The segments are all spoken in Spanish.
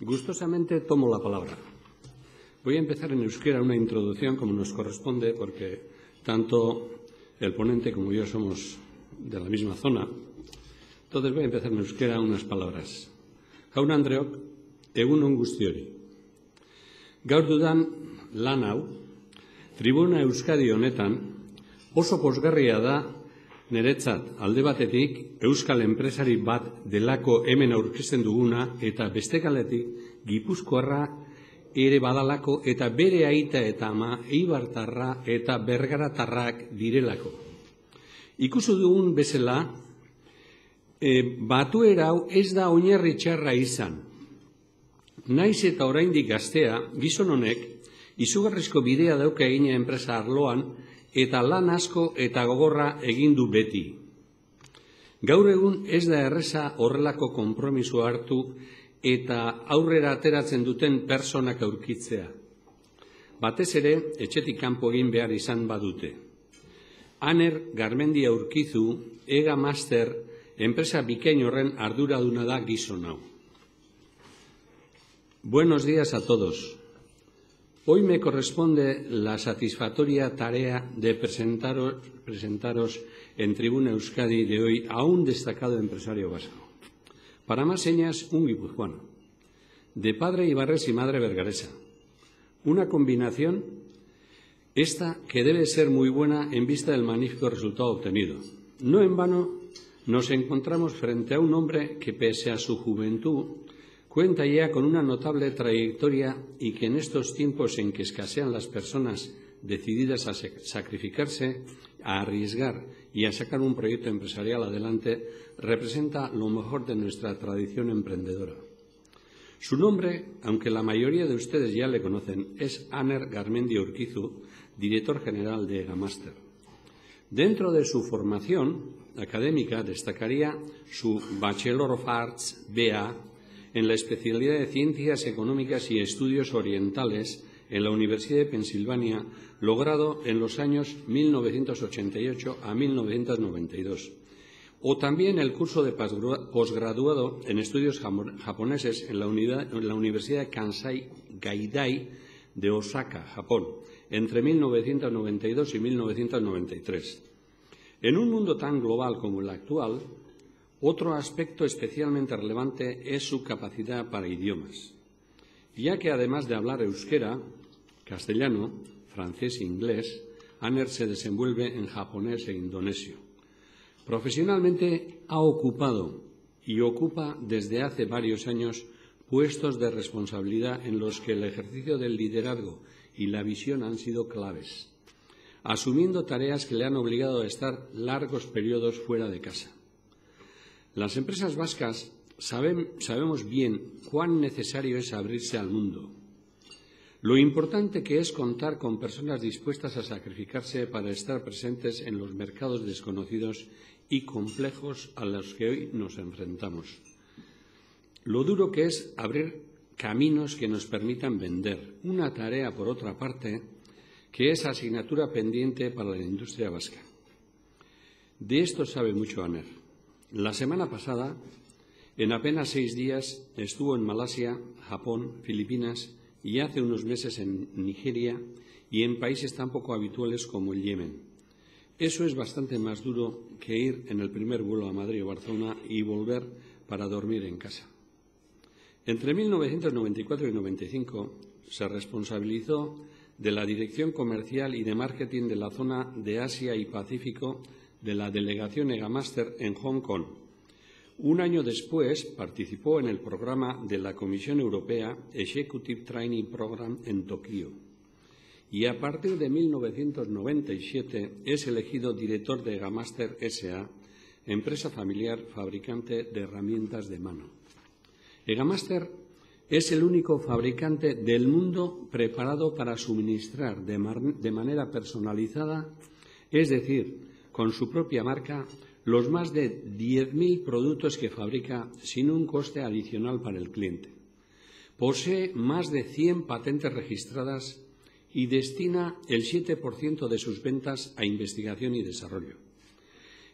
Gustosamente tomo la palabra. Voy a empezar en euskera una introducción como nos corresponde, porque tanto el ponente como yo somos de la misma zona. Entonces voy a empezar en euskera unas palabras. Jaun Andreok, egunon guztiori. Gaur dudan lan hau, Tribuna Euskadi honetan oso pozgarria da niretzat alde batetik euskal enpresari bat delako hemen aurkezten duguna eta bestekaletik Gipuzkoarra ere badalako eta bere aita eta ama eibartarra eta bergaratarrak direlako. Ikusi dugun bezala, batuera hau ez da oinarri txarra izan. Naiz eta oraindik gaztea, gizon honek, izugarrizko bidea dauka egina enpresa arloan eta lan asko eta gogorra egin du beti. Gaur egun ez da erreza horrelako konpromisoa hartu eta aurrera ateratzen duten pertsonak aurkitzea. Batez ere, etxetik kanpo egin behar izan badute. Aner Garmendia Urkizu, Ega Master, enpresa bikain horren arduraduna da gizon hau. Buenos días a todos. Hoy me corresponde la satisfactoria tarea de presentaros en Tribuna Euskadi de hoy a un destacado empresario vasco. Para más señas, un guipuzcoano, de padre ibarres y madre bergaresa. Una combinación esta que debe ser muy buena en vista del magnífico resultado obtenido. No en vano nos encontramos frente a un hombre que, pese a su juventud, cuenta ya con una notable trayectoria y que en estos tiempos en que escasean las personas decididas a sacrificarse, a arriesgar y a sacar un proyecto empresarial adelante, representa lo mejor de nuestra tradición emprendedora. Su nombre, aunque la mayoría de ustedes ya le conocen, es Aner Garmendia Urkizu, director general de Ega Master. Dentro de su formación académica destacaría su Bachelor of Arts, BA, en la especialidad de Ciencias Económicas y Estudios Orientales en la Universidad de Pensilvania, logrado en los años 1988 a 1992. O también el curso de posgraduado en Estudios Japoneses en la Universidad de Kansai Gaidai de Osaka, Japón, entre 1992 y 1993. En un mundo tan global como el actual, otro aspecto especialmente relevante es su capacidad para idiomas, ya que además de hablar euskera, castellano, francés e inglés, Aner se desenvuelve en japonés e indonesio. Profesionalmente ha ocupado y ocupa desde hace varios años puestos de responsabilidad en los que el ejercicio del liderazgo y la visión han sido claves, asumiendo tareas que le han obligado a estar largos periodos fuera de casa. Las empresas vascas sabemos bien cuán necesario es abrirse al mundo, lo importante que es contar con personas dispuestas a sacrificarse para estar presentes en los mercados desconocidos y complejos a los que hoy nos enfrentamos. Lo duro que es abrir caminos que nos permitan vender, una tarea, por otra parte, que es asignatura pendiente para la industria vasca. De esto sabe mucho Aner. La semana pasada, en apenas 6 días, estuvo en Malasia, Japón, Filipinas y hace unos meses en Nigeria y en países tan poco habituales como el Yemen. Eso es bastante más duro que ir en el primer vuelo a Madrid o Barcelona y volver para dormir en casa. Entre 1994 y 1995 se responsabilizó de la dirección comercial y de marketing de la zona de Asia y Pacífico de la delegación Ega Master en Hong Kong. Un año después participó en el programa de la Comisión Europea Executive Training Program en Tokio. Y a partir de 1997 es elegido director de Ega Master S.A., empresa familiar fabricante de herramientas de mano. Ega Master es el único fabricante del mundo preparado para suministrar de manera personalizada, es decir, con su propia marca, los más de 10.000 productos que fabrica sin un coste adicional para el cliente. Posee más de 100 patentes registradas y destina el 7% de sus ventas a investigación y desarrollo.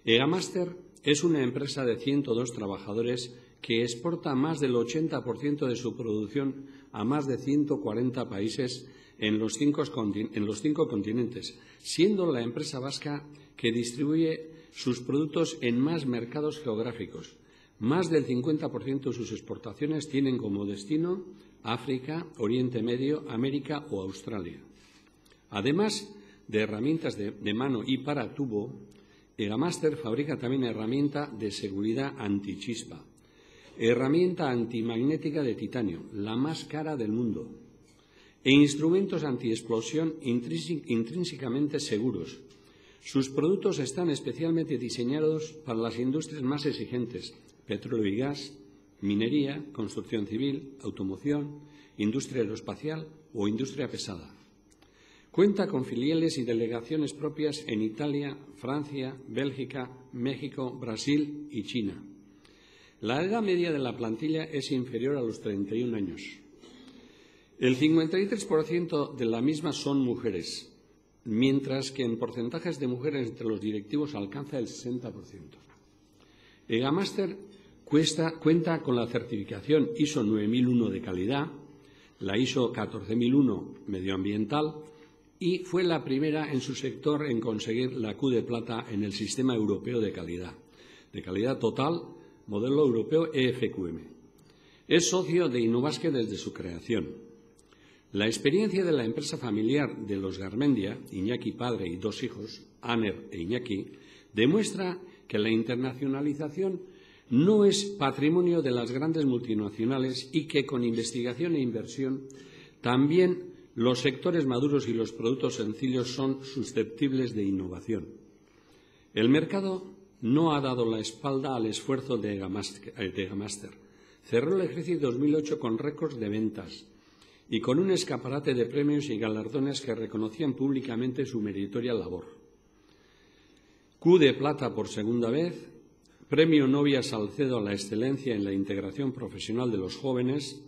Ega Master es una empresa de 102 trabajadores que exporta más del 80% de su producción a más de 140 países en los 5 continentes, siendo la empresa vasca que distribuye sus productos en más mercados geográficos. Más del 50% de sus exportaciones tienen como destino África, Oriente Medio, América o Australia. Además de herramientas de mano y para tubo, Egamaster fabrica también herramienta de seguridad antichispa, herramienta antimagnética de titanio, la más cara del mundo, e instrumentos antiexplosión intrínsecamente seguros. Sus productos están especialmente diseñados para las industrias más exigentes: petróleo y gas, minería, construcción civil, automoción, industria aeroespacial o industria pesada. Cuenta con filiales y delegaciones propias en Italia, Francia, Bélgica, México, Brasil y China. La edad media de la plantilla es inferior a los 31 años. El 53% de la misma son mujeres, mientras que en porcentajes de mujeres entre los directivos alcanza el 60%. Egamaster cuenta con la certificación ISO 9001 de calidad, la ISO 14001 medioambiental, y fue la primera en su sector en conseguir la Q de plata en el Sistema Europeo de calidad total, modelo europeo EFQM. Es socio de Innobasque desde su creación. La experiencia de la empresa familiar de los Garmendia, Iñaki padre y 2 hijos, Aner e Iñaki, demuestra que la internacionalización no es patrimonio de las grandes multinacionales y que con investigación e inversión también los sectores maduros y los productos sencillos son susceptibles de innovación. El mercado no ha dado la espalda al esfuerzo de Egamaster. Cerró el ejercicio 2008 con récords de ventas y con un escaparate de premios y galardones que reconocían públicamente su meritoria labor. Q de plata por segunda vez, Premio Novia Salcedo a la excelencia en la integración profesional de los jóvenes,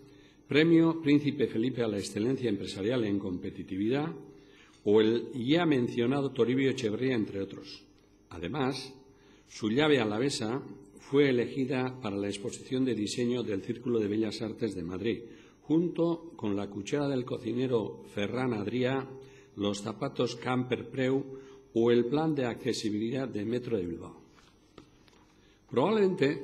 Premio Príncipe Felipe a la excelencia empresarial en competitividad o el ya mencionado Toribio Echeverría, entre otros. Además, su llave alavesa fue elegida para la exposición de diseño del Círculo de Bellas Artes de Madrid, junto con la cuchara del cocinero Ferran Adrià, los zapatos Camper Preu o el plan de accesibilidad de Metro de Bilbao. Probablemente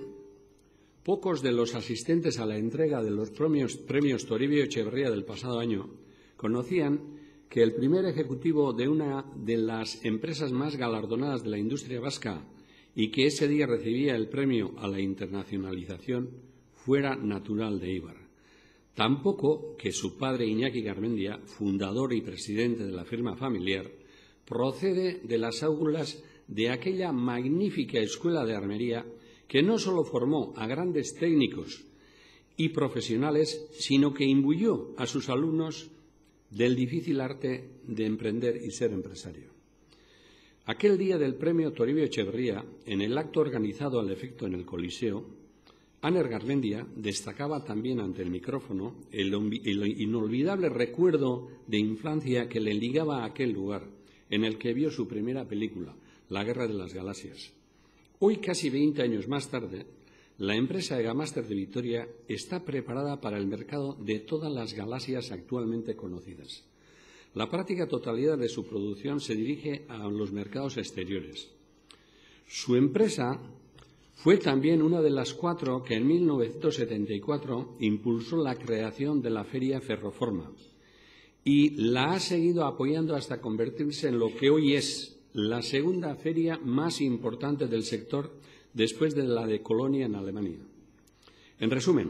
pocos de los asistentes a la entrega de los premios Toribio Echeverría del pasado año conocían que el primer ejecutivo de una de las empresas más galardonadas de la industria vasca y que ese día recibía el premio a la internacionalización fuera natural de Eibar. Tampoco que su padre Iñaki Garmendia, fundador y presidente de la firma familiar, procede de las aulas de aquella magnífica escuela de armería que no solo formó a grandes técnicos y profesionales, sino que imbuyó a sus alumnos del difícil arte de emprender y ser empresario. Aquel día del premio Toribio Echeverría, en el acto organizado al efecto en el Coliseo, Aner Garmendia destacaba también ante el micrófono el inolvidable recuerdo de infancia que le ligaba a aquel lugar, en el que vio su primera película, La Guerra de las Galaxias. Hoy, casi 20 años más tarde, la empresa Egamaster de Vitoria está preparada para el mercado de todas las galaxias actualmente conocidas. La práctica totalidad de su producción se dirige a los mercados exteriores. Su empresa fue también una de las 4 que en 1974 impulsó la creación de la Feria Ferroforma y la ha seguido apoyando hasta convertirse en lo que hoy es la segunda feria más importante del sector después de la de Colonia en Alemania. En resumen,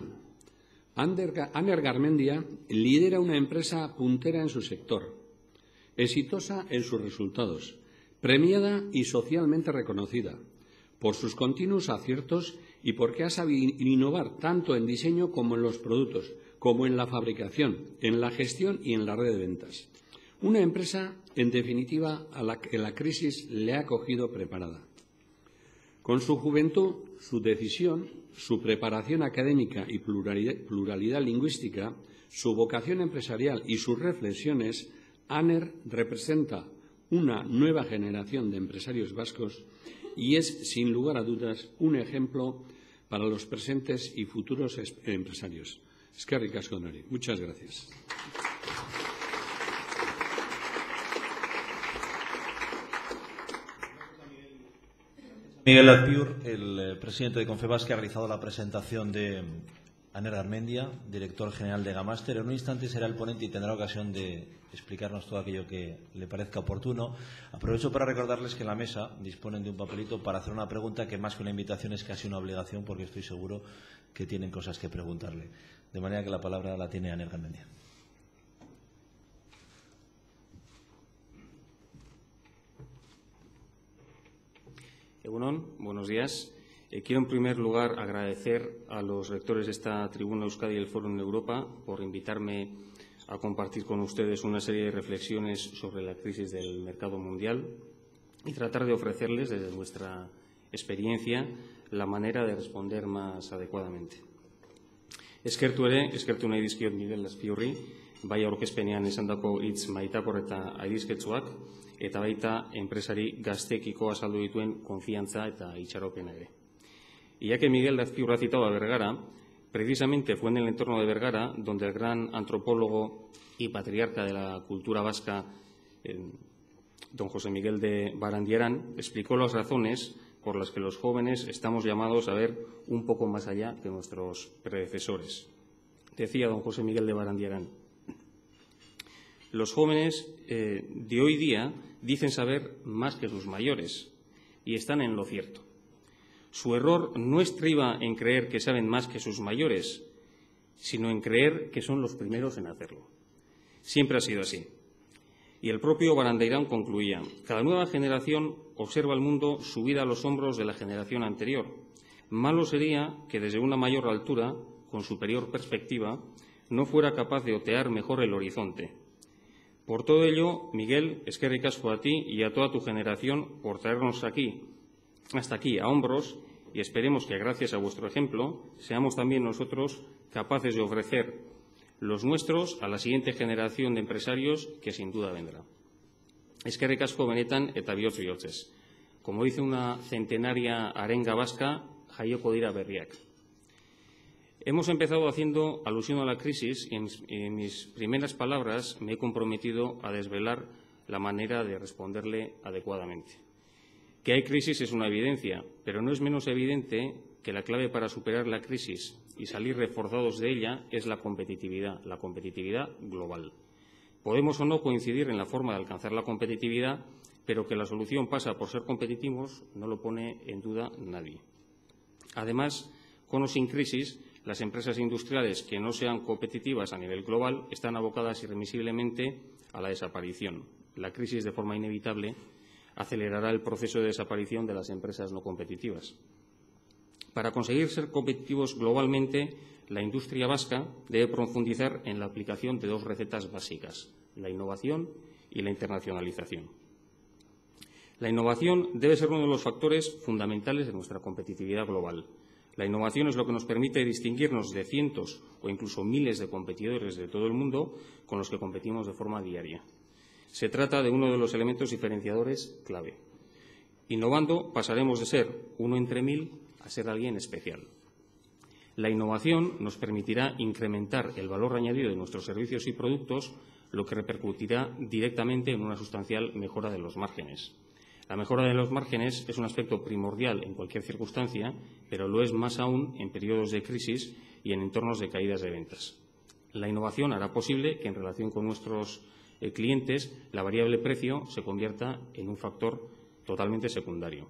Aner Garmendia lidera una empresa puntera en su sector, exitosa en sus resultados, premiada y socialmente reconocida por sus continuos aciertos y porque ha sabido innovar tanto en diseño como en los productos, como en la fabricación, en la gestión y en la red de ventas. Una empresa, en definitiva, a la que la crisis le ha cogido preparada. Con su juventud, su decisión, su preparación académica y pluralidad lingüística, su vocación empresarial y sus reflexiones, Aner representa una nueva generación de empresarios vascos y es, sin lugar a dudas, un ejemplo para los presentes y futuros empresarios. Eskerrik asko nori. Muchas gracias. Miguel Azpiur, el presidente de Confebask, que ha realizado la presentación de Aner Garmendia, director general de Gamaster. En un instante será el ponente y tendrá ocasión de explicarnos todo aquello que le parezca oportuno. Aprovecho para recordarles que en la mesa disponen de un papelito para hacer una pregunta que más que una invitación es casi una obligación, porque estoy seguro que tienen cosas que preguntarle. De manera que la palabra la tiene Aner Garmendia. Egunon, buenos días. Quiero en primer lugar agradecer a los rectores de esta tribuna Euskadi y el Foro en Europa por invitarme a compartir con ustedes una serie de reflexiones sobre la crisis del mercado mundial y tratar de ofrecerles, desde nuestra experiencia, la manera de responder más adecuadamente. Eskertu nahi dizkiot Miguel Azpiurri, bai aurkezpenean esandako hitz maitakor eta aidizketsuak, eta baita enpresari gaztekiko azaldu dituen konfiantza eta itxaropena ere. Y ya que Miguel Azpiurri ha citado a Vergara, precisamente fue en el entorno de Vergara donde el gran antropólogo y patriarca de la cultura vasca, don José Miguel de Barandiarán, explicó las razones por las que los jóvenes estamos llamados a ver un poco más allá que nuestros predecesores. Decía don José Miguel de Barandiarán: los jóvenes de hoy día dicen saber más que sus mayores y están en lo cierto. Su error no estriba en creer que saben más que sus mayores, sino en creer que son los primeros en hacerlo. Siempre ha sido así. Y el propio Barandiarán concluía: cada nueva generación observa el mundo subida a los hombros de la generación anterior. Malo sería que desde una mayor altura, con superior perspectiva, no fuera capaz de otear mejor el horizonte. Por todo ello, Miguel, eskerrik asko a ti y a toda tu generación por traernos hasta aquí a hombros, y esperemos que gracias a vuestro ejemplo seamos también nosotros capaces de ofrecer los nuestros a la siguiente generación de empresarios que sin duda vendrá. Eskerrik asko benetan eta bihotz-bihotzez. Como dice una centenaria arenga vasca, jaioko dira berriak. Hemos empezado haciendo alusión a la crisis y en mis primeras palabras me he comprometido a desvelar la manera de responderle adecuadamente. Que hay crisis es una evidencia, pero no es menos evidente que la clave para superar la crisis y salir reforzados de ella es la competitividad global. Podemos o no coincidir en la forma de alcanzar la competitividad, pero que la solución pasa por ser competitivos no lo pone en duda nadie. Además, con o sin crisis, las empresas industriales que no sean competitivas a nivel global están abocadas irremisiblemente a la desaparición. La crisis, de forma inevitable, acelerará el proceso de desaparición de las empresas no competitivas. Para conseguir ser competitivos globalmente, la industria vasca debe profundizar en la aplicación de dos recetas básicas: la innovación y la internacionalización. La innovación debe ser uno de los factores fundamentales de nuestra competitividad global. La innovación es lo que nos permite distinguirnos de cientos o incluso miles de competidores de todo el mundo con los que competimos de forma diaria. Se trata de uno de los elementos diferenciadores clave. Innovando pasaremos de ser uno entre mil a ser alguien especial. La innovación nos permitirá incrementar el valor añadido de nuestros servicios y productos, lo que repercutirá directamente en una sustancial mejora de los márgenes. La mejora de los márgenes es un aspecto primordial en cualquier circunstancia, pero lo es más aún en periodos de crisis y en entornos de caídas de ventas. La innovación hará posible que, en relación con nuestros clientes, la variable precio se convierta en un factor totalmente secundario.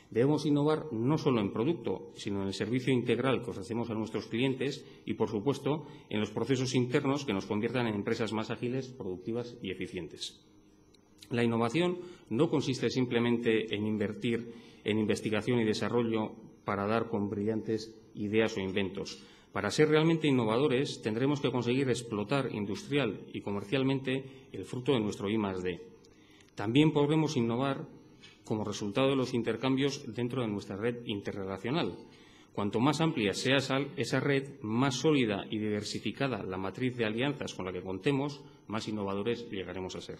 Debemos innovar no solo en producto, sino en el servicio integral que ofrecemos a nuestros clientes y, por supuesto, en los procesos internos que nos conviertan en empresas más ágiles, productivas y eficientes. La innovación no consiste simplemente en invertir en investigación y desarrollo para dar con brillantes ideas o inventos. Para ser realmente innovadores tendremos que conseguir explotar industrial y comercialmente el fruto de nuestro I+D. También podremos innovar como resultado de los intercambios dentro de nuestra red interrelacional. Cuanto más amplia sea esa red, más sólida y diversificada la matriz de alianzas con la que contemos, más innovadores llegaremos a ser.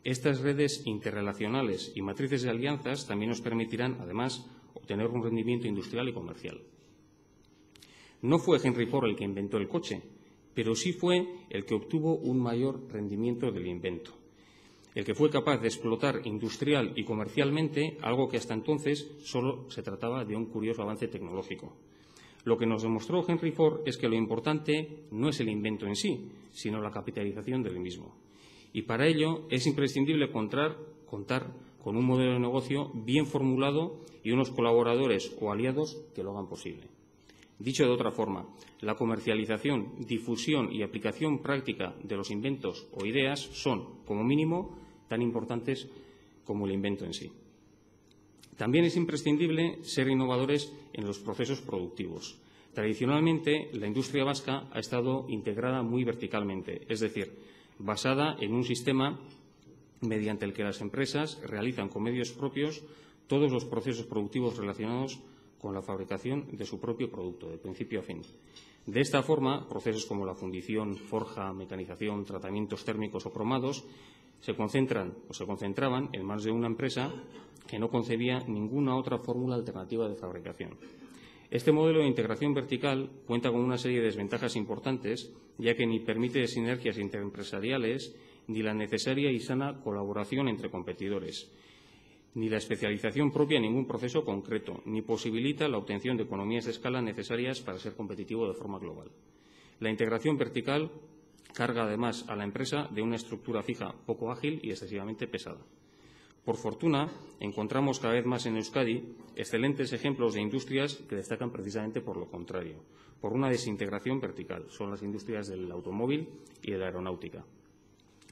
Estas redes interrelacionales y matrices de alianzas también nos permitirán, además, obtener un rendimiento industrial y comercial. No fue Henry Ford el que inventó el coche, pero sí fue el que obtuvo un mayor rendimiento del invento, el que fue capaz de explotar industrial y comercialmente algo que hasta entonces solo se trataba de un curioso avance tecnológico. Lo que nos demostró Henry Ford es que lo importante no es el invento en sí, sino la capitalización del mismo. Y para ello es imprescindible contar con un modelo de negocio bien formulado y unos colaboradores o aliados que lo hagan posible. Dicho de otra forma, la comercialización, difusión y aplicación práctica de los inventos o ideas son, como mínimo, tan importantes como el invento en sí. También es imprescindible ser innovadores en los procesos productivos. Tradicionalmente, la industria vasca ha estado integrada muy verticalmente, es decir, basada en un sistema mediante el que las empresas realizan con medios propios todos los procesos productivos relacionados con la fabricación de su propio producto, de principio a fin. De esta forma, procesos como la fundición, forja, mecanización, tratamientos térmicos o cromados se concentraban en manos de una empresa que no concebía ninguna otra fórmula alternativa de fabricación. Este modelo de integración vertical cuenta con una serie de desventajas importantes, ya que ni permite sinergias interempresariales ni la necesaria y sana colaboración entre competidores, ni la especialización propia en ningún proceso concreto, ni posibilita la obtención de economías de escala necesarias para ser competitivo de forma global. La integración vertical carga además a la empresa de una estructura fija poco ágil y excesivamente pesada. Por fortuna, encontramos cada vez más en Euskadi excelentes ejemplos de industrias que destacan precisamente por lo contrario, por una desintegración vertical. Son las industrias del automóvil y de la aeronáutica,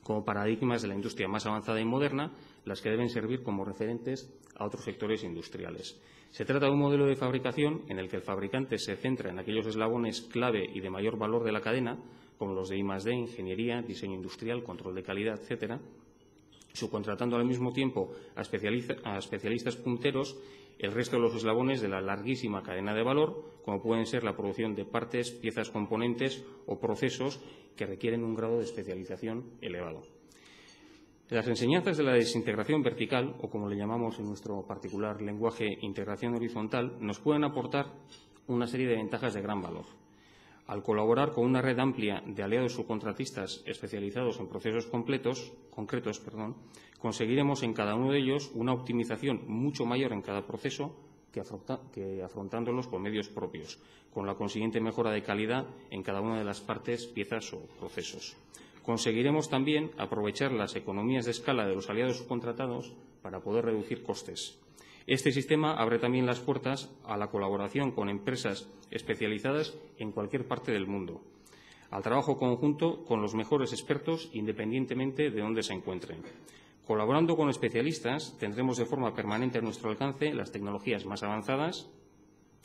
como paradigmas de la industria más avanzada y moderna, las que deben servir como referentes a otros sectores industriales. Se trata de un modelo de fabricación en el que el fabricante se centra en aquellos eslabones clave y de mayor valor de la cadena, como los de I+D, ingeniería, diseño industrial, control de calidad, etcétera, subcontratando al mismo tiempo a especialistas punteros el resto de los eslabones de la larguísima cadena de valor, como pueden ser la producción de partes, piezas, componentes o procesos que requieren un grado de especialización elevado. Las enseñanzas de la desintegración vertical, o como le llamamos en nuestro particular lenguaje, integración horizontal, nos pueden aportar una serie de ventajas de gran valor. Al colaborar con una red amplia de aliados subcontratistas especializados en procesos concretos, conseguiremos en cada uno de ellos una optimización mucho mayor en cada proceso que afrontándolos con medios propios, con la consiguiente mejora de calidad en cada una de las partes, piezas o procesos. Conseguiremos también aprovechar las economías de escala de los aliados subcontratados para poder reducir costes. Este sistema abre también las puertas a la colaboración con empresas especializadas en cualquier parte del mundo, al trabajo conjunto con los mejores expertos independientemente de dónde se encuentren. Colaborando con especialistas, tendremos de forma permanente a nuestro alcance las tecnologías más avanzadas,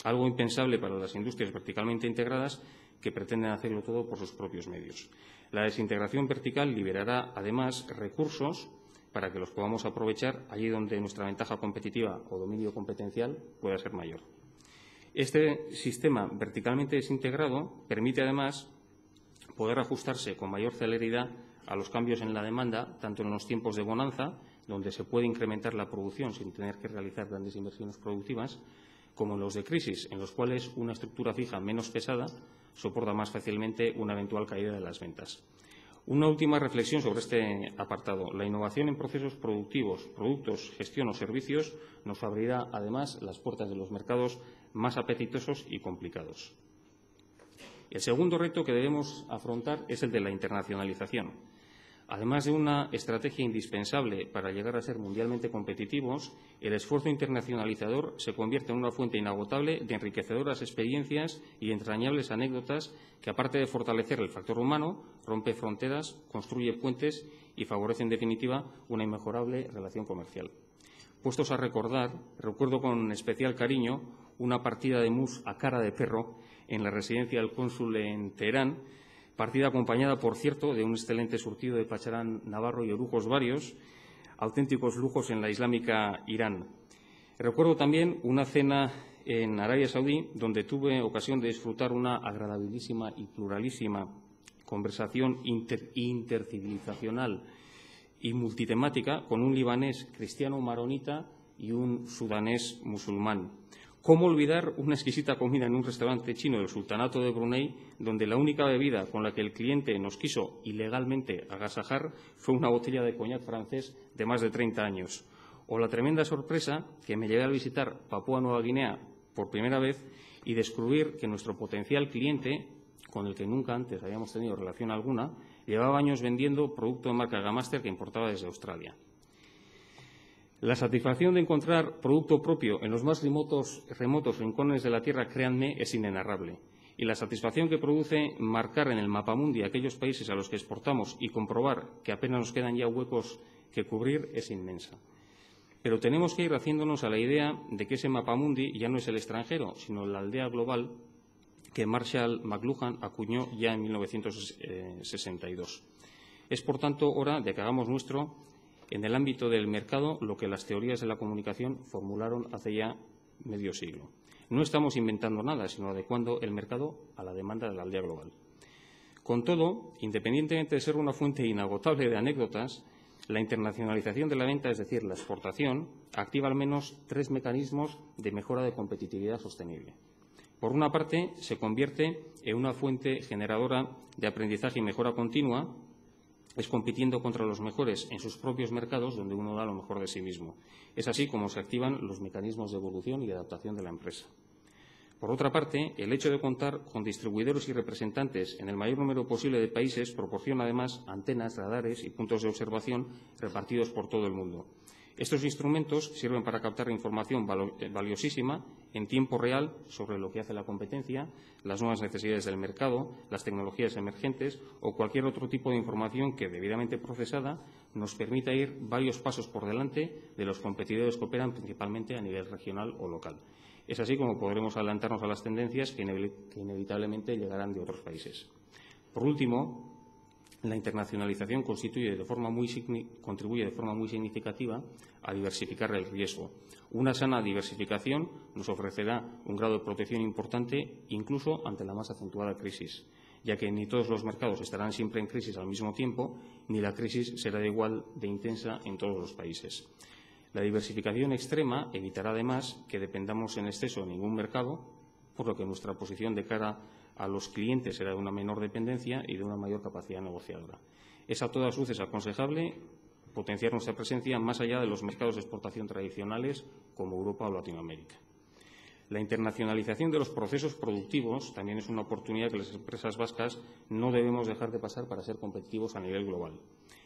algo impensable para las industrias verticalmente integradas que pretenden hacerlo todo por sus propios medios. La desintegración vertical liberará, además, recursos para que los podamos aprovechar allí donde nuestra ventaja competitiva o dominio competencial pueda ser mayor. Este sistema verticalmente desintegrado permite, además, poder ajustarse con mayor celeridad a los cambios en la demanda, tanto en los tiempos de bonanza, donde se puede incrementar la producción sin tener que realizar grandes inversiones productivas, como en los de crisis, en los cuales una estructura fija menos pesada soporta más fácilmente una eventual caída de las ventas. Una última reflexión sobre este apartado. La innovación en procesos productivos, productos, gestión o servicios nos abrirá, además, las puertas de los mercados más apetitosos y complicados. El segundo reto que debemos afrontar es el de la internacionalización. Además de una estrategia indispensable para llegar a ser mundialmente competitivos, el esfuerzo internacionalizador se convierte en una fuente inagotable de enriquecedoras experiencias y entrañables anécdotas que, aparte de fortalecer el factor humano, rompe fronteras, construye puentes y favorece, en definitiva, una inmejorable relación comercial. Puestos a recordar, recuerdo con especial cariño una partida de mus a cara de perro en la residencia del cónsul en Teherán, partida acompañada, por cierto, de un excelente surtido de pacharán navarro y orujos varios, auténticos lujos en la islámica Irán. Recuerdo también una cena en Arabia Saudí, donde tuve ocasión de disfrutar una agradabilísima y pluralísima conversación intercivilizacional y multitemática con un libanés cristiano maronita y un sudanés musulmán. ¿Cómo olvidar una exquisita comida en un restaurante chino del Sultanato de Brunei, donde la única bebida con la que el cliente nos quiso ilegalmente agasajar fue una botella de coñac francés de más de 30 años? O la tremenda sorpresa que me llevé al visitar Papúa Nueva Guinea por primera vez y descubrir que nuestro potencial cliente, con el que nunca antes habíamos tenido relación alguna, llevaba años vendiendo producto de marca Gamaster que importaba desde Australia. La satisfacción de encontrar producto propio en los más remotos rincones de la tierra, créanme, es inenarrable. Y la satisfacción que produce marcar en el mapamundi aquellos países a los que exportamos y comprobar que apenas nos quedan ya huecos que cubrir es inmensa. Pero tenemos que ir haciéndonos a la idea de que ese mapamundi ya no es el extranjero, sino la aldea global que Marshall McLuhan acuñó ya en 1962. Es, por tanto, hora de que hagamos nuestro, en el ámbito del mercado, lo que las teorías de la comunicación formularon hace ya medio siglo. No estamos inventando nada, sino adecuando el mercado a la demanda de la aldea global. Con todo, independientemente de ser una fuente inagotable de anécdotas, la internacionalización de la venta, es decir, la exportación, activa al menos 3 mecanismos de mejora de competitividad sostenible. Por una parte, se convierte en una fuente generadora de aprendizaje y mejora continua, es compitiendo contra los mejores en sus propios mercados, donde uno da lo mejor de sí mismo. Es así como se activan los mecanismos de evolución y de adaptación de la empresa. Por otra parte, el hecho de contar con distribuidores y representantes en el mayor número posible de países proporciona además antenas, radares y puntos de observación repartidos por todo el mundo. Estos instrumentos sirven para captar información valiosísima en tiempo real sobre lo que hace la competencia, las nuevas necesidades del mercado, las tecnologías emergentes o cualquier otro tipo de información que, debidamente procesada, nos permita ir varios pasos por delante de los competidores que operan principalmente a nivel regional o local. Es así como podremos adelantarnos a las tendencias que inevitablemente llegarán de otros países. Por último, la internacionalización contribuye de forma muy significativa a diversificar el riesgo. Una sana diversificación nos ofrecerá un grado de protección importante incluso ante la más acentuada crisis, ya que ni todos los mercados estarán siempre en crisis al mismo tiempo, ni la crisis será igual de intensa en todos los países. La diversificación extrema evitará además que dependamos en exceso de ningún mercado, por lo que nuestra posición de cara a los clientes será de una menor dependencia y de una mayor capacidad negociadora. Es a todas luces aconsejable potenciar nuestra presencia más allá de los mercados de exportación tradicionales como Europa o Latinoamérica. La internacionalización de los procesos productivos también es una oportunidad que las empresas vascas no debemos dejar de pasar para ser competitivos a nivel global.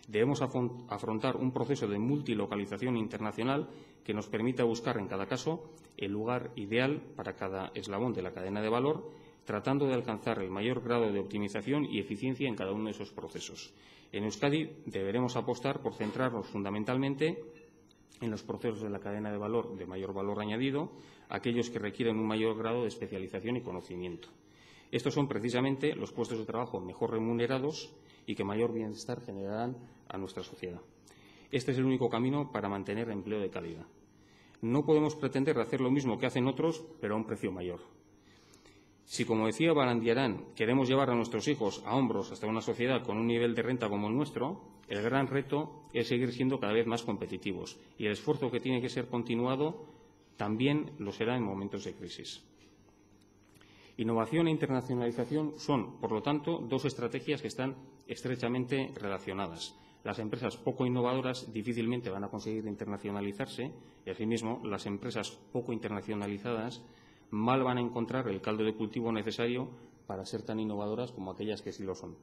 Debemos afrontar un proceso de multilocalización internacional que nos permita buscar en cada caso el lugar ideal para cada eslabón de la cadena de valor, tratando de alcanzar el mayor grado de optimización y eficiencia en cada uno de esos procesos. En Euskadi deberemos apostar por centrarnos fundamentalmente en los procesos de la cadena de valor de mayor valor añadido, aquellos que requieren un mayor grado de especialización y conocimiento. Estos son precisamente los puestos de trabajo mejor remunerados y que mayor bienestar generarán a nuestra sociedad. Este es el único camino para mantener empleo de calidad. No podemos pretender hacer lo mismo que hacen otros, pero a un precio mayor. Si, como decía Barandiarán, queremos llevar a nuestros hijos a hombros hasta una sociedad con un nivel de renta como el nuestro, el gran reto es seguir siendo cada vez más competitivos y el esfuerzo que tiene que ser continuado también lo será en momentos de crisis. Innovación e internacionalización son, por lo tanto, dos estrategias que están estrechamente relacionadas. Las empresas poco innovadoras difícilmente van a conseguir internacionalizarse y, asimismo, las empresas poco internacionalizadas mal van a encontrar el caldo de cultivo necesario para ser tan innovadoras como aquellas que sí lo son.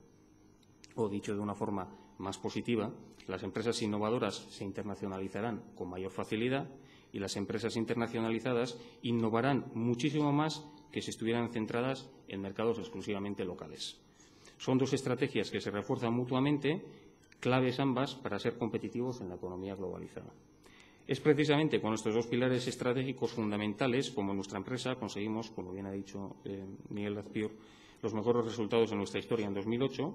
O, dicho de una forma más positiva, las empresas innovadoras se internacionalizarán con mayor facilidad y las empresas internacionalizadas innovarán muchísimo más que si estuvieran centradas en mercados exclusivamente locales. Son dos estrategias que se refuerzan mutuamente, claves ambas para ser competitivos en la economía globalizada. Es precisamente con estos dos pilares estratégicos fundamentales como nuestra empresa conseguimos, como bien ha dicho Miguel Azpiur, los mejores resultados en nuestra historia en 2008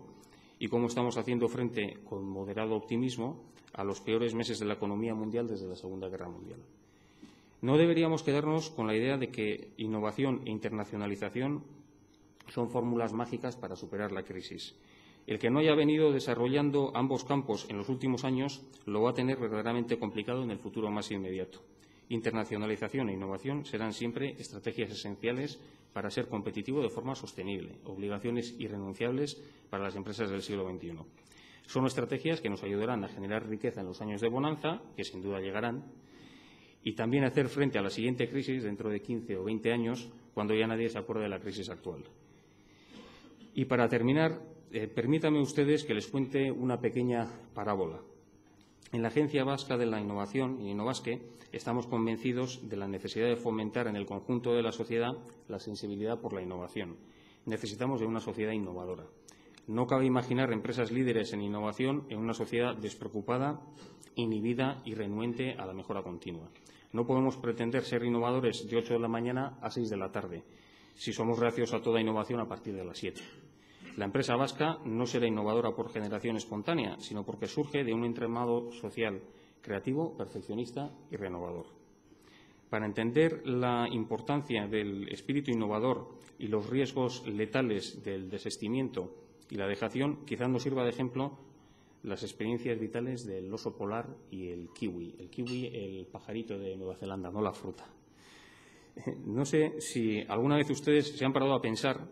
y cómo estamos haciendo frente con moderado optimismo a los peores meses de la economía mundial desde la Segunda Guerra Mundial. No deberíamos quedarnos con la idea de que innovación e internacionalización son fórmulas mágicas para superar la crisis. El que no haya venido desarrollando ambos campos en los últimos años lo va a tener verdaderamente complicado en el futuro más inmediato. Internacionalización e innovación serán siempre estrategias esenciales para ser competitivo de forma sostenible, obligaciones irrenunciables para las empresas del siglo XXI. Son estrategias que nos ayudarán a generar riqueza en los años de bonanza, que sin duda llegarán, y también a hacer frente a la siguiente crisis dentro de 15 o 20 años, cuando ya nadie se acuerde de la crisis actual. Y para terminar, permítanme ustedes que les cuente una pequeña parábola. En la Agencia Vasca de la Innovación, Innovasque, estamos convencidos de la necesidad de fomentar en el conjunto de la sociedad la sensibilidad por la innovación. Necesitamos de una sociedad innovadora. No cabe imaginar empresas líderes en innovación en una sociedad despreocupada, inhibida y renuente a la mejora continua. No podemos pretender ser innovadores de 8 de la mañana a 6 de la tarde, si somos reacios a toda innovación a partir de las 7. La empresa vasca no será innovadora por generación espontánea, sino porque surge de un entramado social creativo, perfeccionista y renovador. Para entender la importancia del espíritu innovador y los riesgos letales del desistimiento y la dejación, quizás nos sirva de ejemplo las experiencias vitales del oso polar y el kiwi. El kiwi, el pajarito de Nueva Zelanda, no la fruta. No sé si alguna vez ustedes se han parado a pensar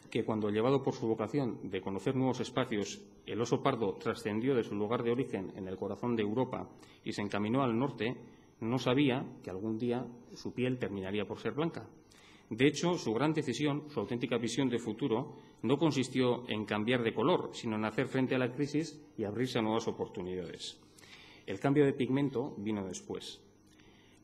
que cuando, llevado por su vocación de conocer nuevos espacios, el oso pardo trascendió de su lugar de origen en el corazón de Europa y se encaminó al norte, no sabía que algún día su piel terminaría por ser blanca. De hecho, su gran decisión, su auténtica visión de futuro, no consistió en cambiar de color, sino en hacer frente a la crisis y abrirse a nuevas oportunidades. El cambio de pigmento vino después.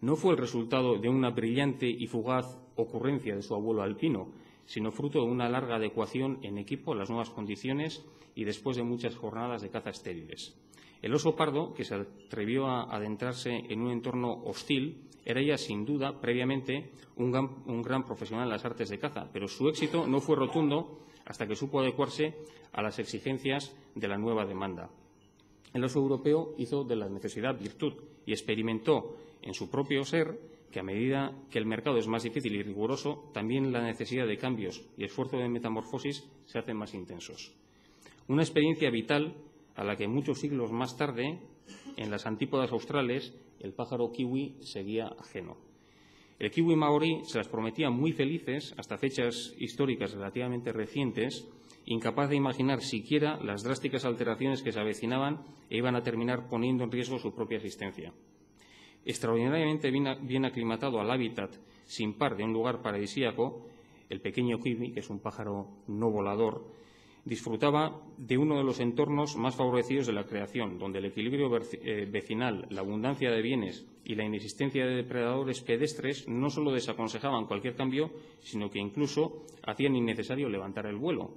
No fue el resultado de una brillante y fugaz ocurrencia de su abuelo alpino, sino fruto de una larga adecuación en equipo a las nuevas condiciones y después de muchas jornadas de caza estériles. El oso pardo, que se atrevió a adentrarse en un entorno hostil, era ya sin duda previamente un gran profesional en las artes de caza, pero su éxito no fue rotundo hasta que supo adecuarse a las exigencias de la nueva demanda. El oso europeo hizo de la necesidad virtud y experimentó en su propio ser que a medida que el mercado es más difícil y riguroso, también la necesidad de cambios y esfuerzo de metamorfosis se hacen más intensos. Una experiencia vital a la que muchos siglos más tarde, en las antípodas australes, el pájaro kiwi seguía ajeno. El kiwi maorí se las prometía muy felices hasta fechas históricas relativamente recientes, incapaz de imaginar siquiera las drásticas alteraciones que se avecinaban e iban a terminar poniendo en riesgo su propia existencia. Extraordinariamente bien aclimatado al hábitat sin par de un lugar paradisíaco, el pequeño kiwi, que es un pájaro no volador, disfrutaba de uno de los entornos más favorecidos de la creación, donde el equilibrio vecinal, la abundancia de bienes y la inexistencia de depredadores pedestres no solo desaconsejaban cualquier cambio, sino que incluso hacían innecesario levantar el vuelo,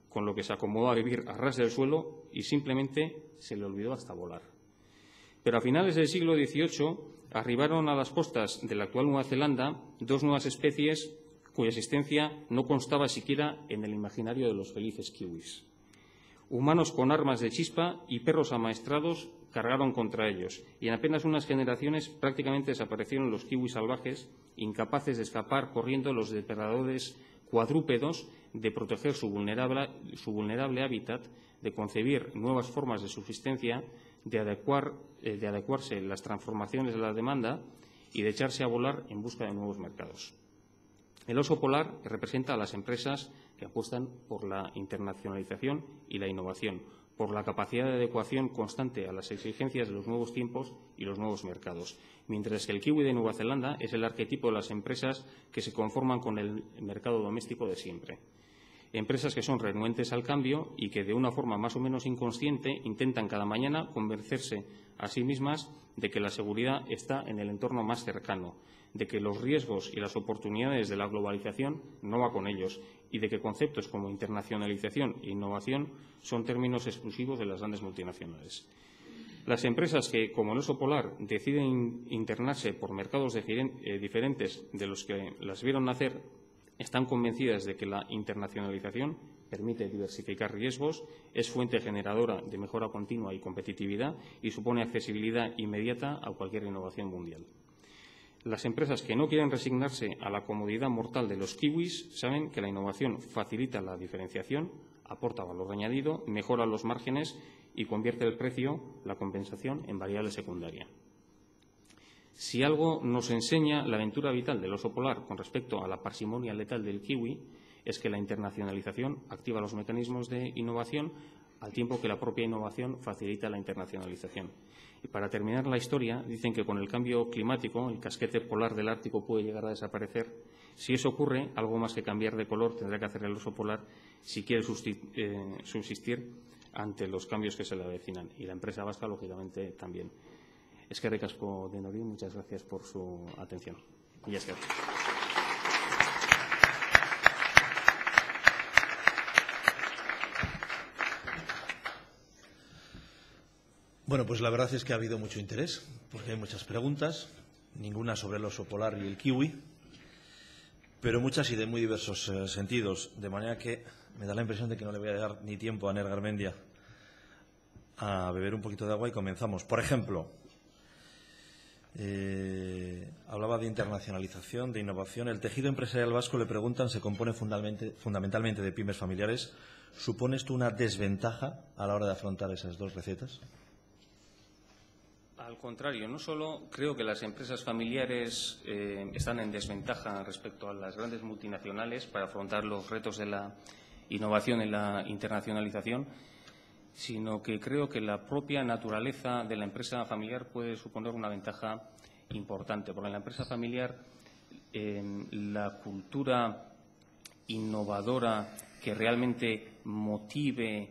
con lo que se acomodó a vivir a ras del suelo y simplemente se le olvidó hasta volar. Pero a finales del siglo XVIII arribaron a las costas de la actual Nueva Zelanda dos nuevas especies cuya existencia no constaba siquiera en el imaginario de los felices kiwis. Humanos con armas de chispa y perros amaestrados cargaron contra ellos, y en apenas unas generaciones prácticamente desaparecieron los kiwis salvajes, incapaces de escapar corriendo los depredadores cuadrúpedos, de proteger su vulnerable hábitat, de concebir nuevas formas de subsistencia, de adecuarse a las transformaciones de la demanda y de echarse a volar en busca de nuevos mercados. El oso polar representa a las empresas que apuestan por la internacionalización y la innovación, por la capacidad de adecuación constante a las exigencias de los nuevos tiempos y los nuevos mercados, mientras que el kiwi de Nueva Zelanda es el arquetipo de las empresas que se conforman con el mercado doméstico de siempre. Empresas que son renuentes al cambio y que, de una forma más o menos inconsciente, intentan cada mañana convencerse a sí mismas de que la seguridad está en el entorno más cercano, de que los riesgos y las oportunidades de la globalización no va con ellos y de que conceptos como internacionalización e innovación son términos exclusivos de las grandes multinacionales. Las empresas que, como el oso polar, deciden internarse por mercados diferentes de los que las vieron nacer, están convencidas de que la internacionalización permite diversificar riesgos, es fuente generadora de mejora continua y competitividad y supone accesibilidad inmediata a cualquier innovación mundial. Las empresas que no quieren resignarse a la comodidad mortal de los kiwis saben que la innovación facilita la diferenciación, aporta valor añadido, mejora los márgenes y convierte el precio, la compensación, en variable secundaria. Si algo nos enseña la aventura vital del oso polar con respecto a la parsimonia letal del kiwi, es que la internacionalización activa los mecanismos de innovación al tiempo que la propia innovación facilita la internacionalización. Y para terminar la historia, dicen que con el cambio climático, el casquete polar del Ártico puede llegar a desaparecer. Si eso ocurre, algo más que cambiar de color tendrá que hacer el oso polar si quiere subsistir ante los cambios que se le avecinan. Y la empresa vasca, lógicamente, también. Eskerrik asko denoi, muchas gracias por su atención. Y ya está. Bueno, pues la verdad es que ha habido mucho interés, porque hay muchas preguntas, ninguna sobre el oso polar y el kiwi, pero muchas y de muy diversos sentidos, de manera que me da la impresión de que no le voy a dar ni tiempo a Aner Garmendia a beber un poquito de agua y comenzamos. Por ejemplo, hablaba de internacionalización, de innovación. El tejido empresarial vasco, le preguntan, se compone fundamentalmente de pymes familiares. ¿Supone esto una desventaja a la hora de afrontar esas dos recetas? Al contrario, no solo creo que las empresas familiares están en desventaja respecto a las grandes multinacionales para afrontar los retos de la innovación y la internacionalización, sino que creo que la propia naturaleza de la empresa familiar puede suponer una ventaja importante, porque en la empresa familiar la cultura innovadora que realmente motive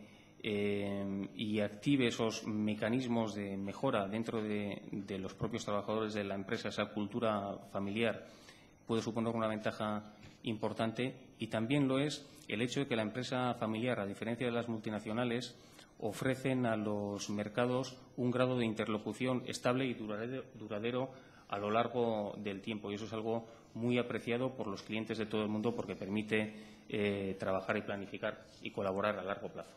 y active esos mecanismos de mejora dentro de los propios trabajadores de la empresa, esa cultura familiar, puede suponer una ventaja importante. Y también lo es el hecho de que la empresa familiar, a diferencia de las multinacionales, ofrecen a los mercados un grado de interlocución estable y duradero a lo largo del tiempo. Y eso es algo muy apreciado por los clientes de todo el mundo porque permite trabajar y planificar y colaborar a largo plazo.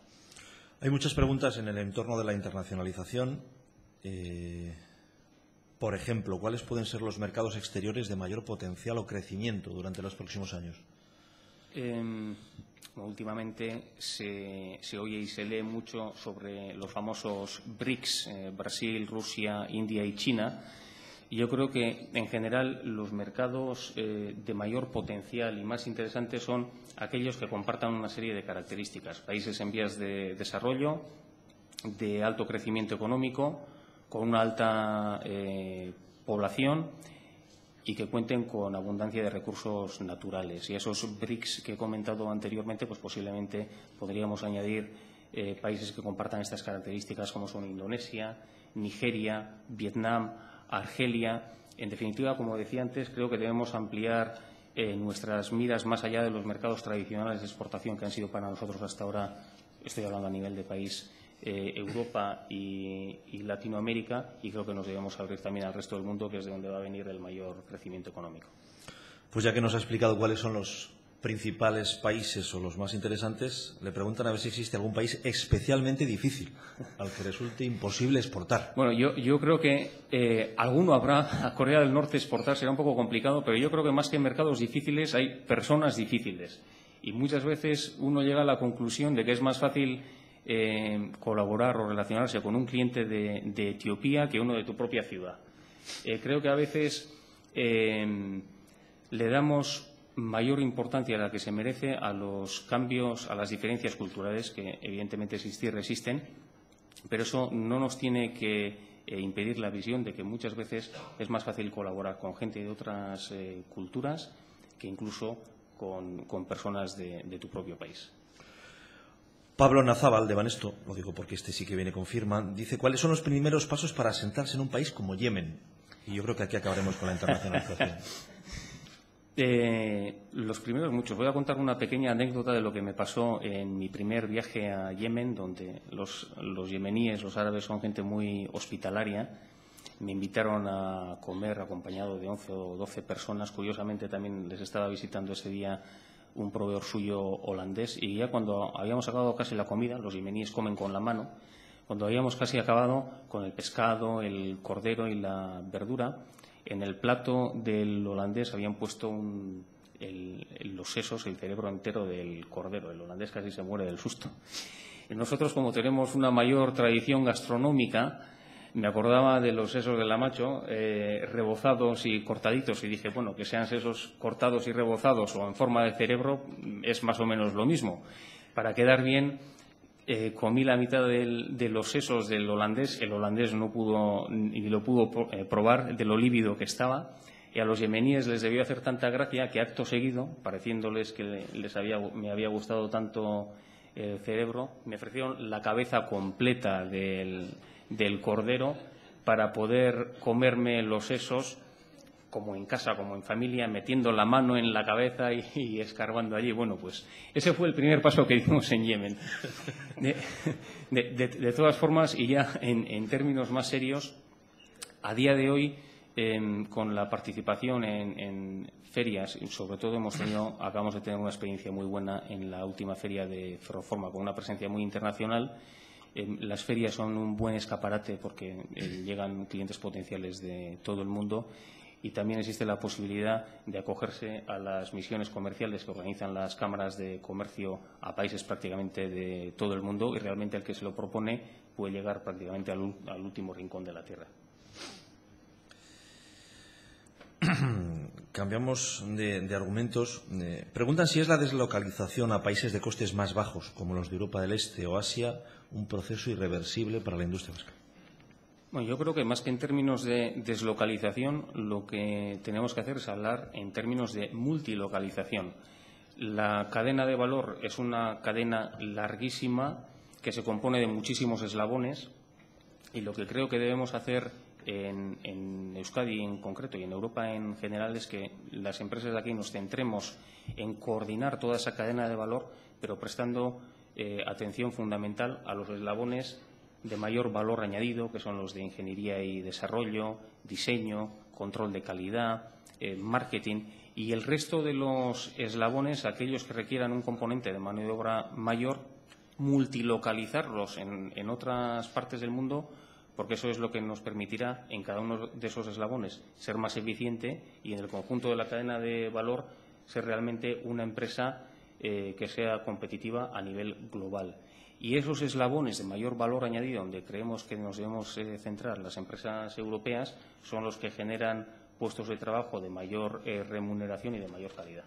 Hay muchas preguntas en el entorno de la internacionalización. Por ejemplo, ¿cuáles pueden ser los mercados exteriores de mayor potencial o crecimiento durante los próximos años? Últimamente se oye y se lee mucho sobre los famosos BRICS, Brasil, Rusia, India y China. Y yo creo que, en general, los mercados de mayor potencial y más interesantes son aquellos que compartan una serie de características. Países en vías de desarrollo, de alto crecimiento económico, con una alta población y que cuenten con abundancia de recursos naturales. Y a esos BRICS que he comentado anteriormente, pues posiblemente podríamos añadir países que compartan estas características, como son Indonesia, Nigeria, Vietnam, Argelia. En definitiva, como decía antes, creo que debemos ampliar nuestras miras más allá de los mercados tradicionales de exportación que han sido para nosotros hasta ahora, estoy hablando a nivel de país, Europa y Latinoamérica, y creo que nos debemos abrir también al resto del mundo, que es de donde va a venir el mayor crecimiento económico. Pues ya que nos ha explicado cuáles son los principales países o los más interesantes, le preguntan a ver si existe algún país especialmente difícil al que resulte imposible exportar. Bueno, yo creo que alguno habrá. A Corea del Norte exportar será un poco complicado, pero yo creo que más que mercados difíciles hay personas difíciles. Y muchas veces uno llega a la conclusión de que es más fácil colaborar o relacionarse con un cliente de Etiopía que uno de tu propia ciudad. Creo que a veces le damos mayor importancia a la que se merece a los cambios, a las diferencias culturales que evidentemente existen y resisten, pero eso no nos tiene que impedir la visión de que muchas veces es más fácil colaborar con gente de otras culturas que incluso con personas de tu propio país. Pablo Nazábal, de Banesto, lo digo porque este sí que viene con firma, dice: ¿cuáles son los primeros pasos para asentarse en un país como Yemen? Y yo creo que aquí acabaremos con la internacionalización. Los primeros muchos. Voy a contar una pequeña anécdota de lo que me pasó en mi primer viaje a Yemen, donde los yemeníes, los árabes, son gente muy hospitalaria. Me invitaron a comer acompañado de 11 o 12 personas. Curiosamente, también les estaba visitando ese día un proveedor suyo holandés. Y ya cuando habíamos acabado casi la comida, los yemeníes comen con la mano, cuando habíamos casi acabado con el pescado, el cordero y la verdura, en el plato del holandés habían puesto los sesos, el cerebro entero del cordero. El holandés casi se muere del susto. Y nosotros, como tenemos una mayor tradición gastronómica, me acordaba de los sesos de la Macho, rebozados y cortaditos, y dije, bueno, que sean sesos cortados y rebozados o en forma de cerebro es más o menos lo mismo. Para quedar bien, comí la mitad de los sesos del holandés. El holandés no pudo ni lo pudo probar de lo lívido que estaba. Y a los yemeníes les debió hacer tanta gracia que acto seguido, pareciéndoles que me había gustado tanto el cerebro, me ofrecieron la cabeza completa del cordero para poder comerme los sesos, como en casa, como en familia, metiendo la mano en la cabeza y escarbando allí. Bueno, pues ese fue el primer paso que dimos en Yemen. De todas formas, y ya en términos más serios, a día de hoy, con la participación en ferias, y sobre todo acabamos de tener una experiencia muy buena en la última feria de Ferroforma, con una presencia muy internacional. Las ferias son un buen escaparate porque llegan clientes potenciales de todo el mundo, y también existe la posibilidad de acogerse a las misiones comerciales que organizan las cámaras de comercio a países prácticamente de todo el mundo, y realmente el que se lo propone puede llegar prácticamente al último rincón de la tierra. Cambiamos de argumentos. Preguntan si es la deslocalización a países de costes más bajos, como los de Europa del Este o Asia, un proceso irreversible para la industria vasca. Bueno, yo creo que más que en términos de deslocalización, lo que tenemos que hacer es hablar en términos de multilocalización. La cadena de valor es una cadena larguísima que se compone de muchísimos eslabones, y lo que creo que debemos hacer en Euskadi en concreto y en Europa en general es que las empresas de aquí nos centremos en coordinar toda esa cadena de valor, pero prestando atención fundamental a los eslabones de mayor valor añadido, que son los de ingeniería y desarrollo, diseño, control de calidad, marketing, y el resto de los eslabones, aquellos que requieran un componente de mano de obra mayor, multilocalizarlos en otras partes del mundo, porque eso es lo que nos permitirá en cada uno de esos eslabones ser más eficiente y en el conjunto de la cadena de valor ser realmente una empresa que sea competitiva a nivel global. Y esos eslabones de mayor valor añadido, donde creemos que nos debemos centrar las empresas europeas, son los que generan puestos de trabajo de mayor remuneración y de mayor calidad.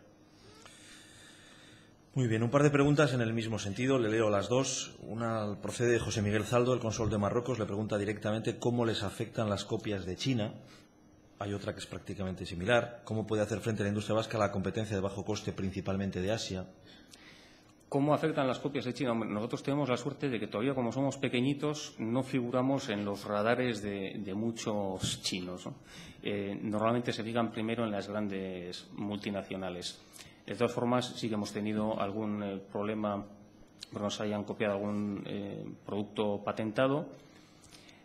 Muy bien, un par de preguntas en el mismo sentido, le leo las dos. Una procede de José Miguel Zaldo, el cónsul de Marruecos, le pregunta directamente cómo les afectan las copias de China. Hay otra que es prácticamente similar. ¿Cómo puede hacer frente a la industria vasca a la competencia de bajo coste, principalmente de Asia? ¿Cómo afectan las copias de China? Nosotros tenemos la suerte de que todavía, como somos pequeñitos, no figuramos en los radares de muchos chinos, ¿no? Normalmente se fijan primero en las grandes multinacionales. De todas formas, sí que hemos tenido algún problema, porque nos hayan copiado algún producto patentado.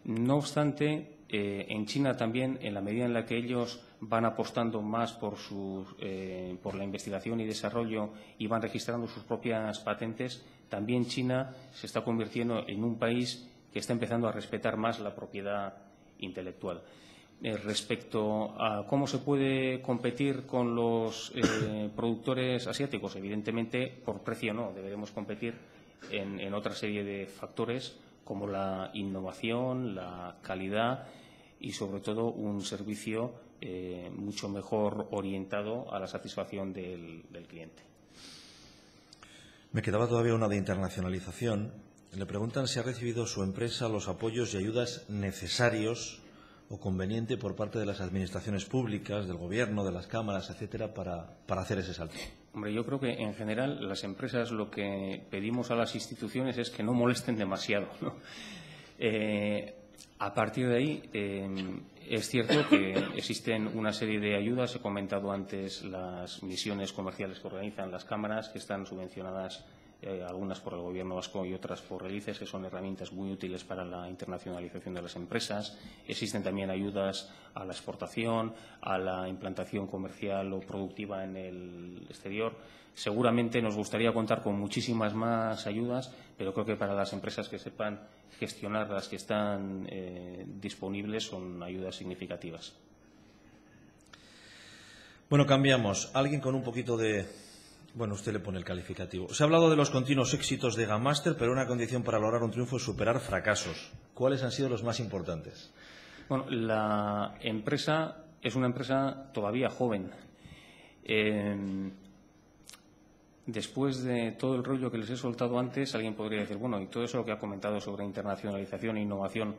No obstante, en China también, en la medida en la que ellos van apostando más por la investigación y desarrollo y van registrando sus propias patentes, también China se está convirtiendo en un país que está empezando a respetar más la propiedad intelectual. Respecto a cómo se puede competir con los productores asiáticos, evidentemente por precio no, deberemos competir en otra serie de factores como la innovación, la calidad y sobre todo un servicio mucho mejor orientado a la satisfacción del cliente. Me quedaba todavía una de internacionalización. Le preguntan si ha recibido su empresa los apoyos y ayudas necesarios o conveniente por parte de las administraciones públicas, del Gobierno, de las cámaras, etcétera, para hacer ese salto. Hombre, yo creo que en general las empresas lo que pedimos a las instituciones es que no molesten demasiado, ¿no? A partir de ahí, es cierto que existen una serie de ayudas. He comentado antes las misiones comerciales que organizan las cámaras, que están subvencionadas, algunas por el Gobierno vasco y otras por el ICES, que son herramientas muy útiles para la internacionalización de las empresas. Existen también ayudas a la exportación, a la implantación comercial o productiva en el exterior. Seguramente nos gustaría contar con muchísimas más ayudas, pero creo que para las empresas que sepan gestionar las que están disponibles son ayudas significativas. Bueno, cambiamos. Alguien con un poquito de... Bueno, usted le pone el calificativo. Se ha hablado de los continuos éxitos de Gammaster, pero una condición para lograr un triunfo es superar fracasos. ¿cuáles han sido los más importantes? Bueno, la empresa es una empresa todavía joven. Después de todo el rollo que les he soltado antes, alguien podría decir, bueno, y todo eso que ha comentado sobre internacionalización e innovación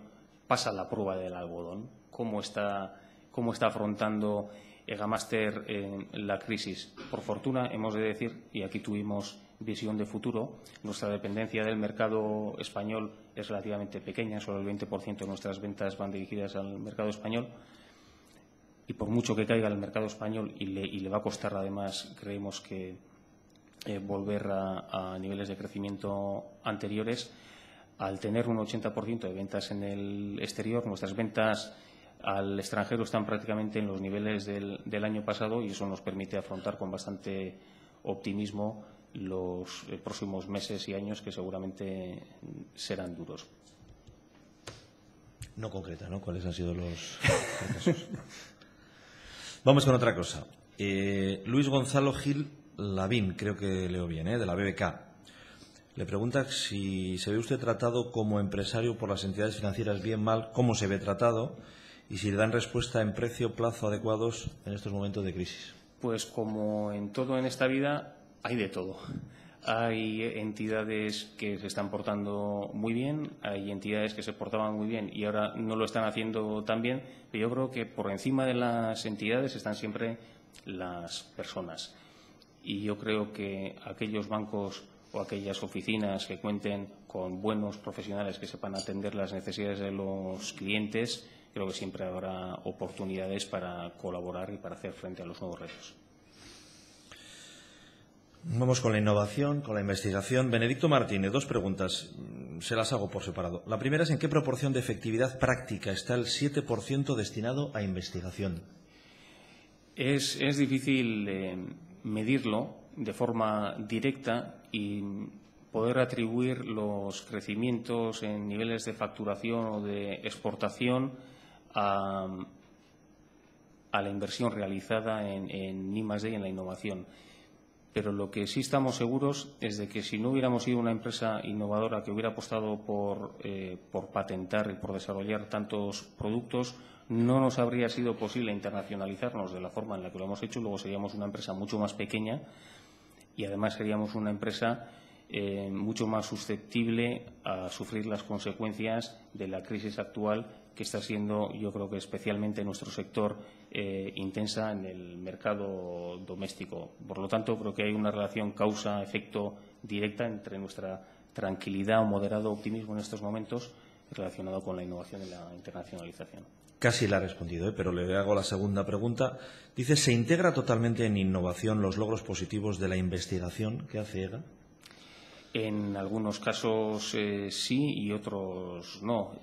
pasa la prueba del algodón. ¿Cómo está afrontando Gamáster la crisis? Por fortuna, hemos de decir, y aquí tuvimos visión de futuro, nuestra dependencia del mercado español es relativamente pequeña, solo el 20% de nuestras ventas van dirigidas al mercado español. Y por mucho que caiga el mercado español y le va a costar, además, creemos que volver a niveles de crecimiento anteriores, al tener un 80% de ventas en el exterior, nuestras ventas al extranjero están prácticamente en los niveles del año pasado y eso nos permite afrontar con bastante optimismo los próximos meses y años que seguramente serán duros. No concreta, ¿no? ¿Cuáles han sido los fracasos? Vamos con otra cosa. Luis Gonzalo Gil Lavín, creo que leo bien, de la BBK. Le pregunta si se ve usted tratado como empresario por las entidades financieras bien, mal, cómo se ve tratado y si le dan respuesta en precio, plazo adecuados en estos momentos de crisis. Pues como en todo en esta vida, hay de todo. Hay entidades que se están portando muy bien, hay entidades que se portaban muy bien y ahora no lo están haciendo tan bien, pero yo creo que por encima de las entidades están siempre las personas. Y yo creo que aquellos bancos o aquellas oficinas que cuenten con buenos profesionales que sepan atender las necesidades de los clientes, creo que siempre habrá oportunidades para colaborar y para hacer frente a los nuevos retos. Vamos con la innovación, con la investigación. Benedicto Martínez, dos preguntas. Se las hago por separado. La primera es ¿en qué proporción de efectividad práctica está el 7% destinado a investigación? Es difícil medirlo de forma directa y poder atribuir los crecimientos en niveles de facturación o de exportación a la inversión realizada en I+D y en la innovación. Pero lo que sí estamos seguros es de que si no hubiéramos sido una empresa innovadora que hubiera apostado por patentar y por desarrollar tantos productos, no nos habría sido posible internacionalizarnos de la forma en la que lo hemos hecho. Luego seríamos una empresa mucho más pequeña y además seríamos una empresa mucho más susceptible a sufrir las consecuencias de la crisis actual que está siendo, yo creo que especialmente en nuestro sector, intensa en el mercado doméstico. Por lo tanto, creo que hay una relación causa-efecto directa entre nuestra tranquilidad o moderado optimismo en estos momentos relacionado con la innovación y la internacionalización. Casi la ha respondido, pero le hago la segunda pregunta. Dice, ¿se integra totalmente en innovación los logros positivos de la investigación que hace EGA? En algunos casos sí y otros no.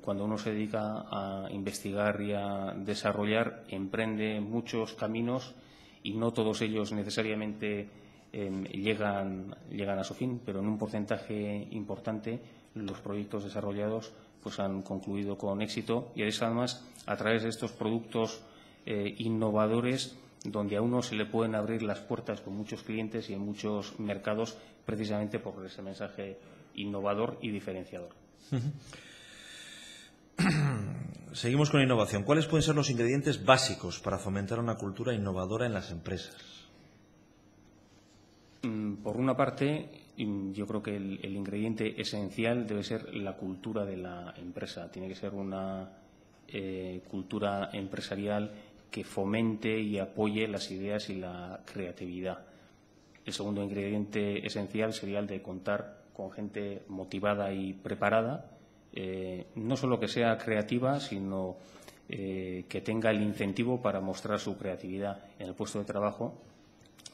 Cuando uno se dedica a investigar y a desarrollar, emprende muchos caminos y no todos ellos necesariamente llegan a su fin, pero en un porcentaje importante los proyectos desarrollados pues han concluido con éxito y es además a través de estos productos innovadores donde a uno se le pueden abrir las puertas con muchos clientes y en muchos mercados precisamente por ese mensaje innovador y diferenciador. Seguimos con innovación. ¿Cuáles pueden ser los ingredientes básicos para fomentar una cultura innovadora en las empresas? Por una parte, yo creo que el ingrediente esencial debe ser la cultura de la empresa. Tiene que ser una cultura empresarial que fomente y apoye las ideas y la creatividad. El segundo ingrediente esencial sería el de contar con gente motivada y preparada, no solo que sea creativa, sino que tenga el incentivo para mostrar su creatividad en el puesto de trabajo.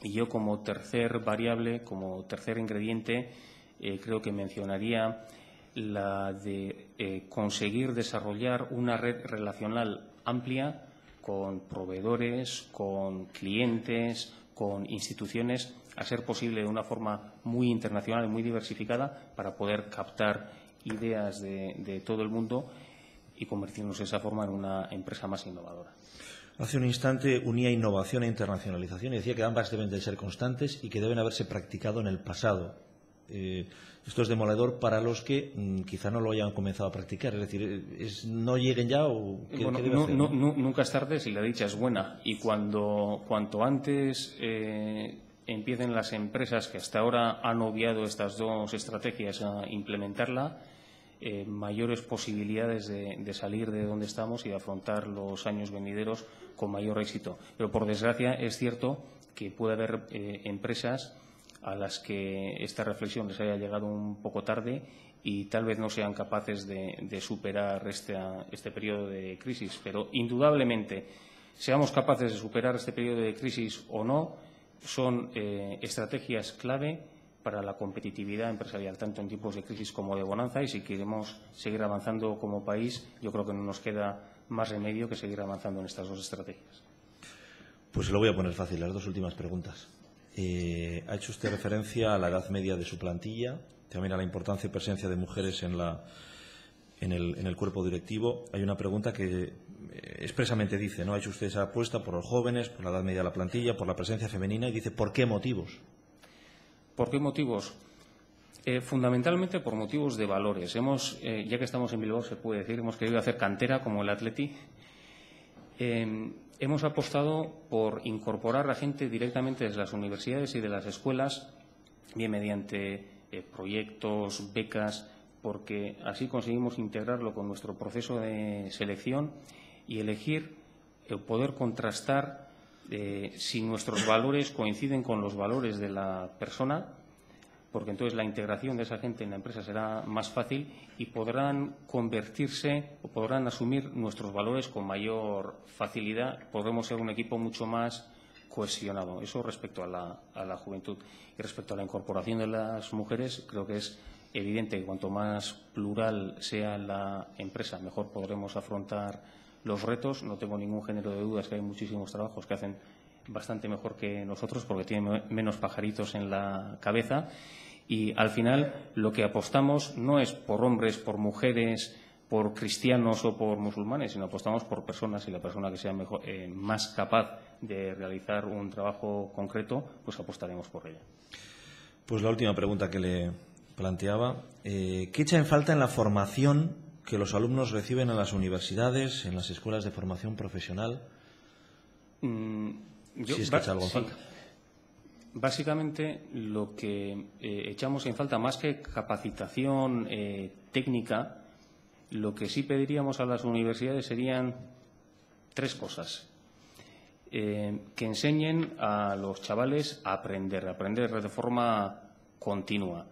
Y yo, como tercer variable, como tercer ingrediente, creo que mencionaría la de conseguir desarrollar una red relacional amplia con proveedores, con clientes, con instituciones, a ser posible de una forma muy internacional y muy diversificada para poder captar ideas de todo el mundo y convertirnos de esa forma en una empresa más innovadora. Hace un instante unía innovación e internacionalización y decía que ambas deben de ser constantes y que deben haberse practicado en el pasado. Esto es demoledor para los que quizá no lo hayan comenzado a practicar. Es decir, ¿no lleguen ya o qué debe hacer? Nunca es tarde si la dicha es buena. Y cuanto antes empiecen las empresas que hasta ahora han obviado estas dos estrategias a implementarla, mayores posibilidades de salir de donde estamos y de afrontar los años venideros con mayor éxito. Pero, por desgracia, es cierto que puede haber empresas a las que esta reflexión les haya llegado un poco tarde y tal vez no sean capaces de superar este periodo de crisis. Pero, indudablemente, seamos capaces de superar este periodo de crisis o no, son estrategias clave para la competitividad empresarial, tanto en tiempos de crisis como de bonanza, y si queremos seguir avanzando como país, yo creo que no nos queda más remedio que seguir avanzando en estas dos estrategias. Pues se lo voy a poner fácil, las dos últimas preguntas. Ha hecho usted referencia a la edad media de su plantilla, también a la importancia y presencia de mujeres en el cuerpo directivo. Hay una pregunta que expresamente dice, ¿no? Ha hecho usted esa apuesta por los jóvenes, por la edad media de la plantilla, por la presencia femenina, y dice, ¿por qué motivos? ¿Por qué motivos? Fundamentalmente por motivos de valores. Ya que estamos en Bilbao, se puede decir, hemos querido hacer cantera como el Atleti. Hemos apostado por incorporar a gente directamente desde las universidades y de las escuelas, bien mediante proyectos, becas, porque así conseguimos integrarlo con nuestro proceso de selección y elegir, poder contrastar si nuestros valores coinciden con los valores de la persona, porque entonces la integración de esa gente en la empresa será más fácil y podrán convertirse o podrán asumir nuestros valores con mayor facilidad. Podremos ser un equipo mucho más cohesionado. Eso respecto a la juventud. Y respecto a la incorporación de las mujeres, creo que es evidente que cuanto más plural sea la empresa, mejor podremos afrontar los retos. No tengo ningún género de dudas que hay muchísimos trabajos que hacen bastante mejor que nosotros porque tienen menos pajaritos en la cabeza. Y, al final, lo que apostamos no es por hombres, por mujeres, por cristianos o por musulmanes, sino apostamos por personas, y la persona que sea más capaz de realizar un trabajo concreto, pues apostaremos por ella. Pues la última pregunta que le planteaba. ¿Qué echa en falta en la formación que los alumnos reciben en las universidades, en las escuelas de formación profesional? Si es que echa algo en falta. Básicamente, lo que echamos en falta, más que capacitación técnica, lo que sí pediríamos a las universidades serían tres cosas. Que enseñen a los chavales a aprender de forma continua.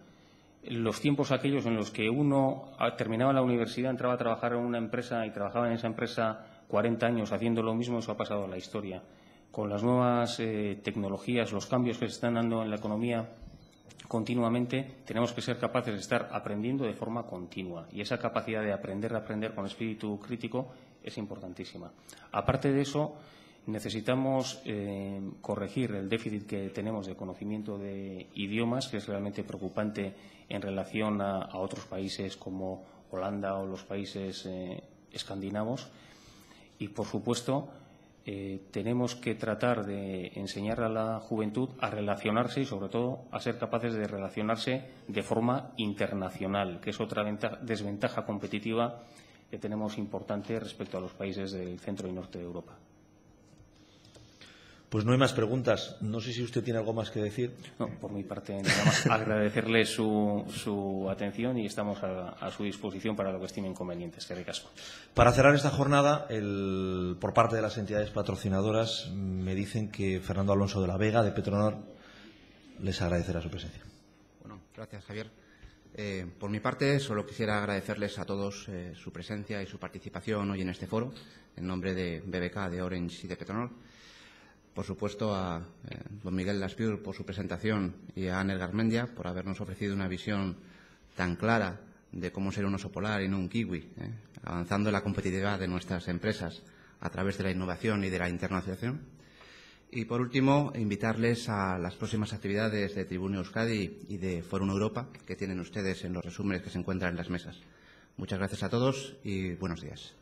Los tiempos aquellos en los que uno terminaba la universidad, entraba a trabajar en una empresa y trabajaba en esa empresa 40 años haciendo lo mismo, eso ha pasado a la historia. Con las nuevas tecnologías, los cambios que se están dando en la economía continuamente, tenemos que ser capaces de estar aprendiendo de forma continua. Y esa capacidad de aprender con espíritu crítico es importantísima. Aparte de eso, necesitamos corregir el déficit que tenemos de conocimiento de idiomas, que es realmente preocupante en relación a otros países como Holanda o los países escandinavos. Y, por supuesto, tenemos que tratar de enseñar a la juventud a relacionarse y, sobre todo, a ser capaces de relacionarse de forma internacional, que es otra desventaja competitiva que tenemos importante respecto a los países del centro y norte de Europa. Pues no hay más preguntas. No sé si usted tiene algo más que decir. No, por mi parte, nada más agradecerle su atención y estamos a su disposición para lo que estimen conveniente. Eskerrik asko. Para cerrar esta jornada, por parte de las entidades patrocinadoras, me dicen que Fernando Alonso de la Vega, de Petronor, les agradecerá su presencia. Bueno, gracias, Javier. Por mi parte, solo quisiera agradecerles a todos su presencia y su participación hoy en este foro, en nombre de BBK, de Orange y de Petronor. Por supuesto, a don Miguel Laspiur por su presentación y a Aner Garmendia por habernos ofrecido una visión tan clara de cómo ser un oso polar y no un kiwi, avanzando en la competitividad de nuestras empresas a través de la innovación y de la internacionalización. Y, por último, invitarles a las próximas actividades de Tribuna Euskadi y de Fórum Europa que tienen ustedes en los resúmenes que se encuentran en las mesas. Muchas gracias a todos y buenos días.